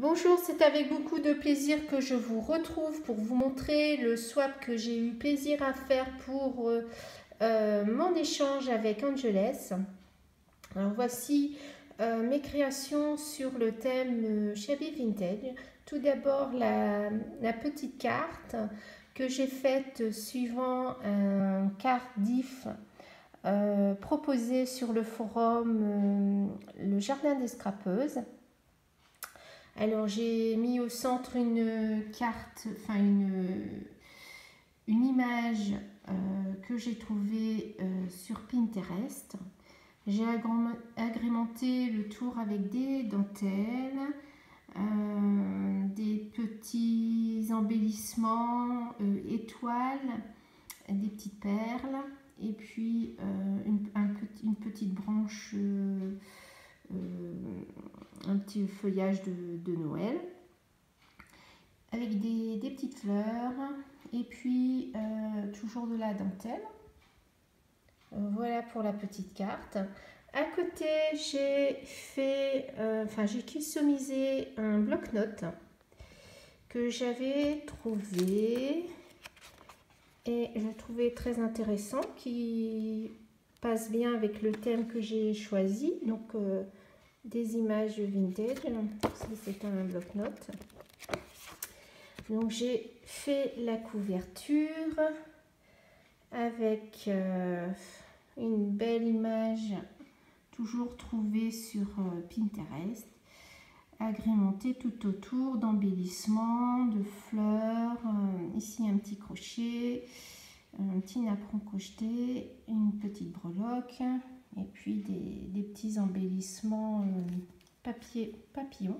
Bonjour, c'est avec beaucoup de plaisir que je vous retrouve pour vous montrer le swap que j'ai eu plaisir à faire pour mon échange avec Angeles. Alors voici mes créations sur le thème Shabby Vintage. Tout d'abord la petite carte que j'ai faite suivant un carte diff proposé sur le forum Le Jardin des Scrapeuses. Alors j'ai mis au centre une carte, enfin une image que j'ai trouvée sur Pinterest. J'ai agrémenté le tour avec des dentelles, des petits embellissements, étoiles, des petites perles et puis une petite branche, un petit feuillage de Noël avec des petites fleurs et puis toujours de la dentelle. Voilà pour la petite carte. À côté, j'ai fait, j'ai customisé un bloc-notes que j'avais trouvé et je trouvais très intéressant, qui passe bien avec le thème que j'ai choisi. Donc des images vintage. C'est un bloc-notes. Donc j'ai fait la couverture avec une belle image toujours trouvée sur Pinterest, agrémentée tout autour d'embellissements, de fleurs, ici un petit crochet, un petit napperon crocheté, une petite breloque et puis des petits embellissements papillon.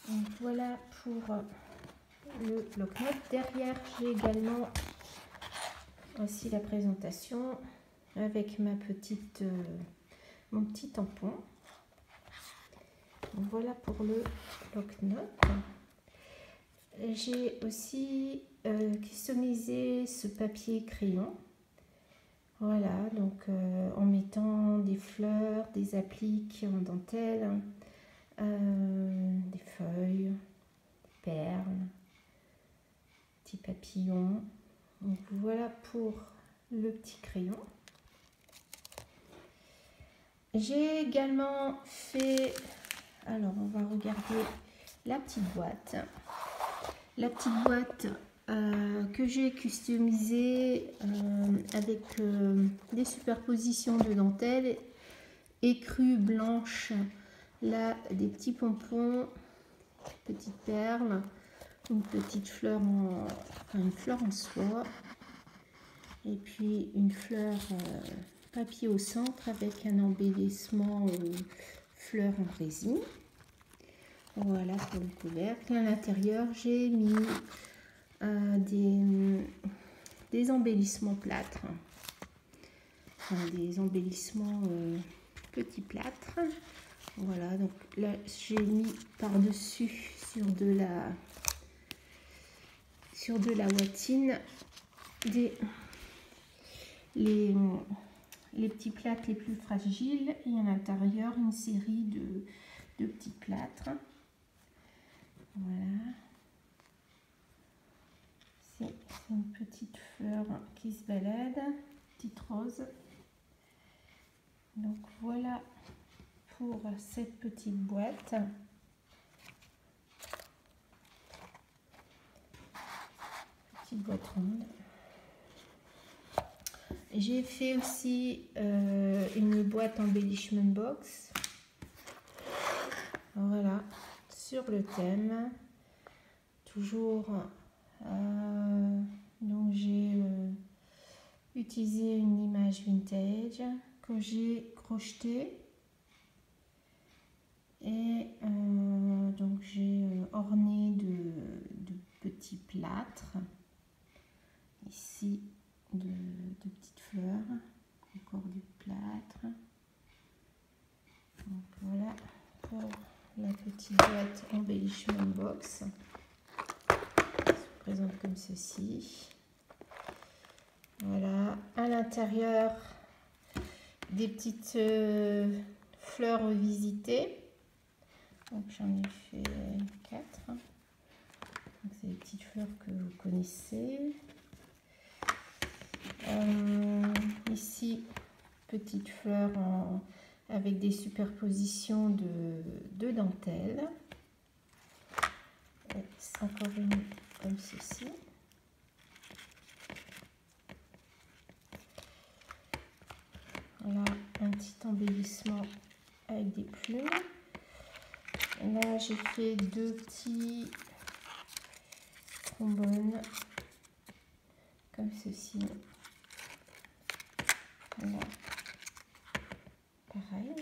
Donc voilà pour le bloc-notes. Derrière, j'ai également aussi la présentation avec mon petit tampon. Donc voilà pour le bloc-notes. J'ai aussi customisé ce papier crayon. Voilà, donc en mettant des fleurs, des appliques en dentelle, des feuilles, des perles, petits papillons. Donc voilà pour le petit crayon. J'ai également fait, alors on va regarder la petite boîte. La petite boîte que j'ai customisée avec des superpositions de dentelle, écrue blanche, là des petits pompons, petites perles, une petite fleur une fleur en soie et puis une fleur papier au centre avec un embellissement fleurs en résine. Voilà pour le couvercle. À l'intérieur, j'ai mis des embellissements plâtres, des embellissements petits plâtres. Voilà, donc là j'ai mis par-dessus sur de la ouatine les petits plâtres les plus fragiles et à l'intérieur une série de petits plâtres. Voilà, c'est une petite fleur qui se balade, petite rose. Donc voilà pour cette petite boîte. Petite boîte ronde. J'ai fait aussi une boîte embellishment box. Voilà, sur le thème. Toujours, donc j'ai utilisé une image vintage que j'ai crochetée. Et donc j'ai orné de petits plâtres. Ici, de petites fleurs, encore du plâtre. Donc voilà pour la petite boîte embellishment box. Elle se présente comme ceci. Voilà, à l'intérieur des petites fleurs revisitées Donc j'en ai fait 4. C'est des petites fleurs que vous connaissez. Ici, petite fleur avec des superpositions de dentelle. C'est encore une comme ceci. Voilà un petit embellissement avec des plumes. Là, j'ai fait 2 petits trombones comme ceci. Voilà. Pareil.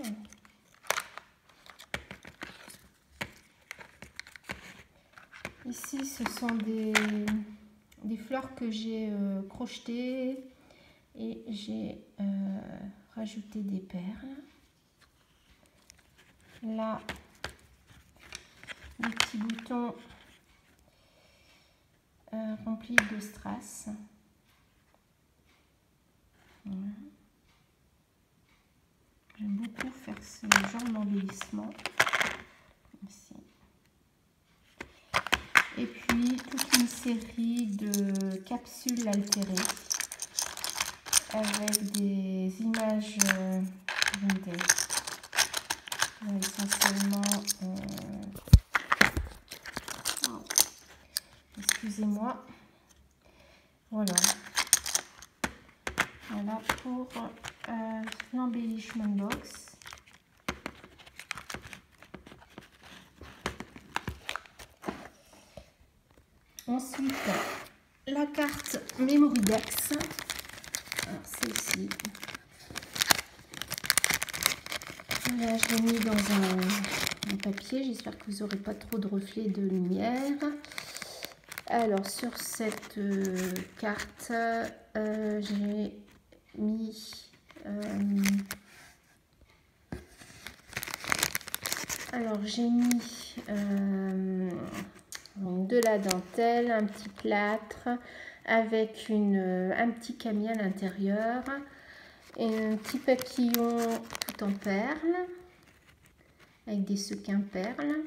Ici, ce sont des fleurs que j'ai crochetées et j'ai rajouté des perles. Là, des petits boutons remplis de strass. Voilà. J'aime beaucoup faire ce genre d'embellissement. Ici. Et puis toute une série de capsules altérées avec des images vintage. Essentiellement, excusez-moi. Voilà pour l'embellissement box. Ensuite, la carte Memorydex. Celle-ci. Là, je l'ai mis dans un papier. J'espère que vous n'aurez pas trop de reflets de lumière. Alors, sur cette carte, j'ai mis de la dentelle, un petit plâtre avec un petit camion à l'intérieur et un petit papillon tout en perles avec des sequins perles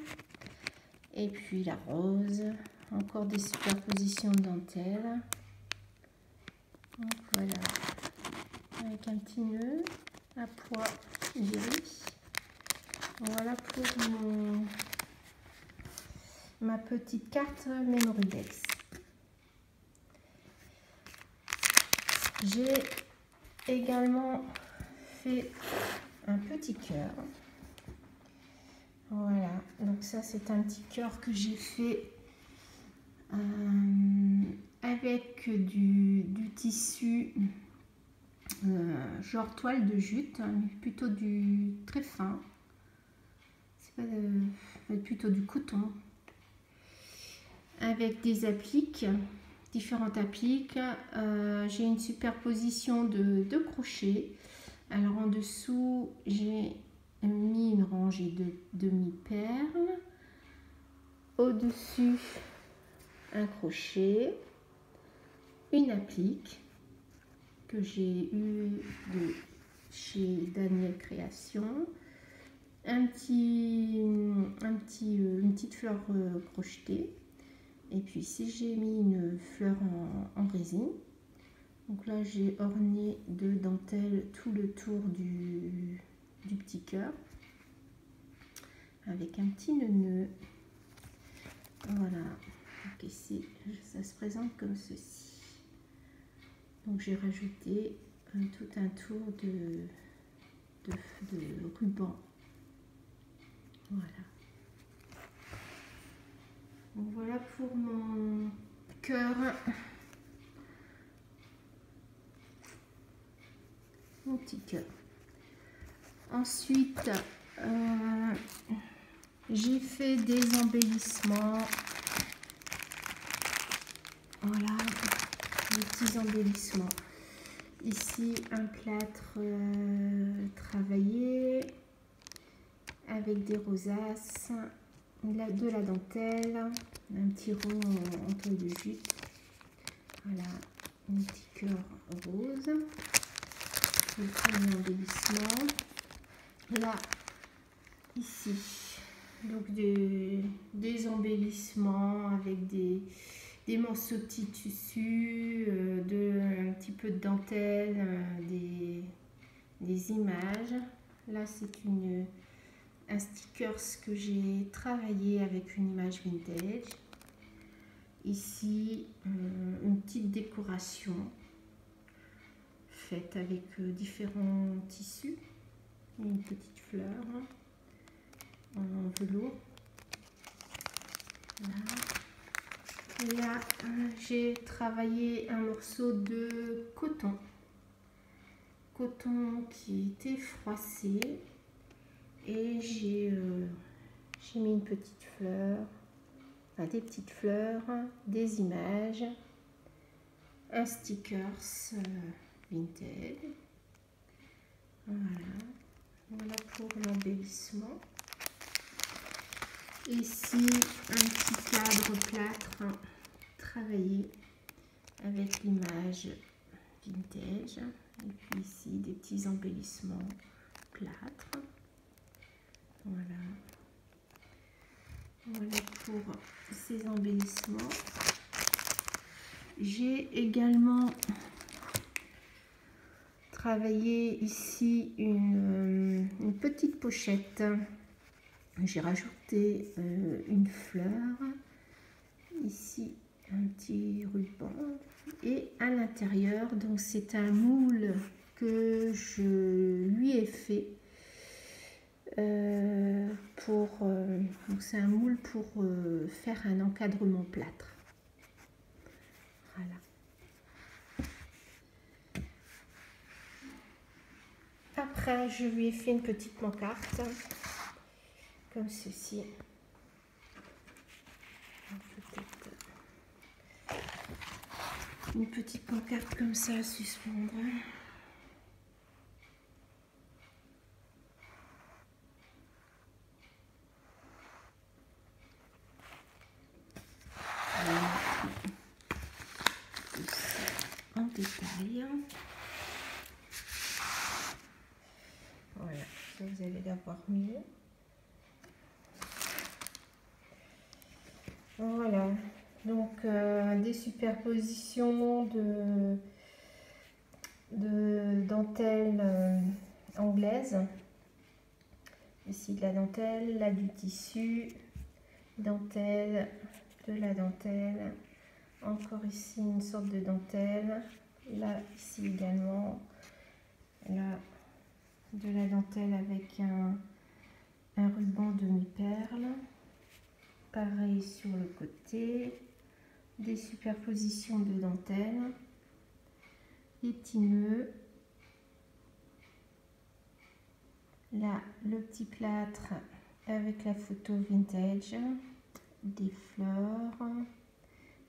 et puis la rose, encore des superpositions de dentelle. Donc voilà, avec un petit nœud à pois gris. Voilà pour ma petite carte Memorydex. J'ai également fait un petit cœur. Voilà, donc ça c'est un petit cœur que j'ai fait avec du tissu genre toile de jute, mais plutôt du très fin. Plutôt du coton avec des appliques, différentes appliques. J'ai une superposition de crochets. Alors en dessous j'ai mis une rangée de demi-perles, au dessus un crochet, une applique que j'ai eu de chez Daniel Création, une petite fleur crochetée, et puis ici j'ai mis une fleur en résine. Donc là j'ai orné de dentelle tout le tour du petit cœur avec un petit nœud. Voilà, donc ici ça se présente comme ceci. Donc j'ai rajouté tout un tour de ruban. Voilà. Donc voilà pour mon cœur. Mon petit cœur. Ensuite, j'ai fait des embellissements. Voilà, des petits embellissements. Ici, un plâtre travaillé avec des rosaces, de la dentelle, un petit rond en toile de jute. Voilà, un petit cœur rose. Le premier embellissement. Là, ici, Donc des embellissements avec des morceaux de petits tissus, un petit peu de dentelle, des images. Là, c'est un sticker que j'ai travaillé avec une image vintage. Ici, une petite décoration faite avec différents tissus. Une petite fleur en velours. Voilà. Là, j'ai travaillé un morceau de coton. Coton qui était froissé. Et j'ai mis une petite fleur, enfin, des petites fleurs, des images, un stickers vintage. Voilà pour l'embellissement. Ici, un petit cadre plâtre travaillé avec l'image vintage. Et puis ici, des petits embellissements plâtre. Voilà. Voilà pour ces embellissements. J'ai également travaillé ici une petite pochette. J'ai rajouté une fleur. Ici, un petit ruban. Et à l'intérieur, donc c'est un moule que je lui ai fait. C'est un moule pour faire un encadrement plâtre. Voilà. Après, je lui ai fait une petite pancarte comme ceci. Une petite pancarte comme ça à suspendre. En détail. Voilà, ça vous allez l'avoir mieux. Voilà, donc des superpositions de dentelle anglaise. Ici de la dentelle, là du tissu, dentelle, de la dentelle. Encore ici une sorte de dentelle, là ici également, là de la dentelle avec un ruban demi-perle, pareil sur le côté, des superpositions de dentelle, des petits nœuds, là le petit plâtre avec la photo vintage, des fleurs,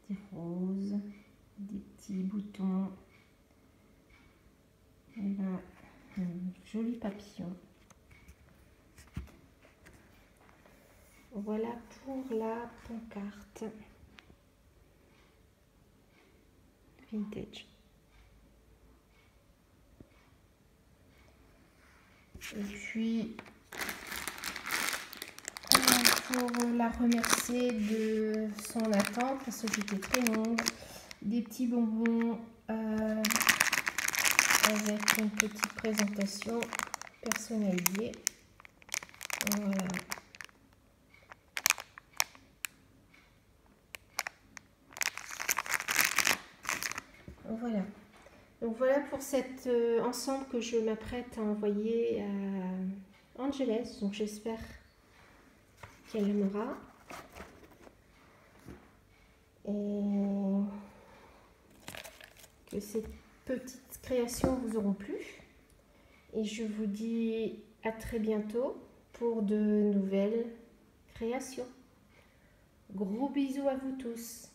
des roses, des petits boutons, et là, un joli papillon. Voilà pour la pancarte vintage. Et puis, pour la remercier de son attente, parce que j'étais très longue, des petits bonbons avec une petite présentation personnalisée. Voilà. Voilà. Donc voilà pour cet ensemble que je m'apprête à envoyer à Angeles. Donc j'espère qu'elle aimera. Et que ces petites créations vous auront plu. Et je vous dis à très bientôt pour de nouvelles créations. Gros bisous à vous tous.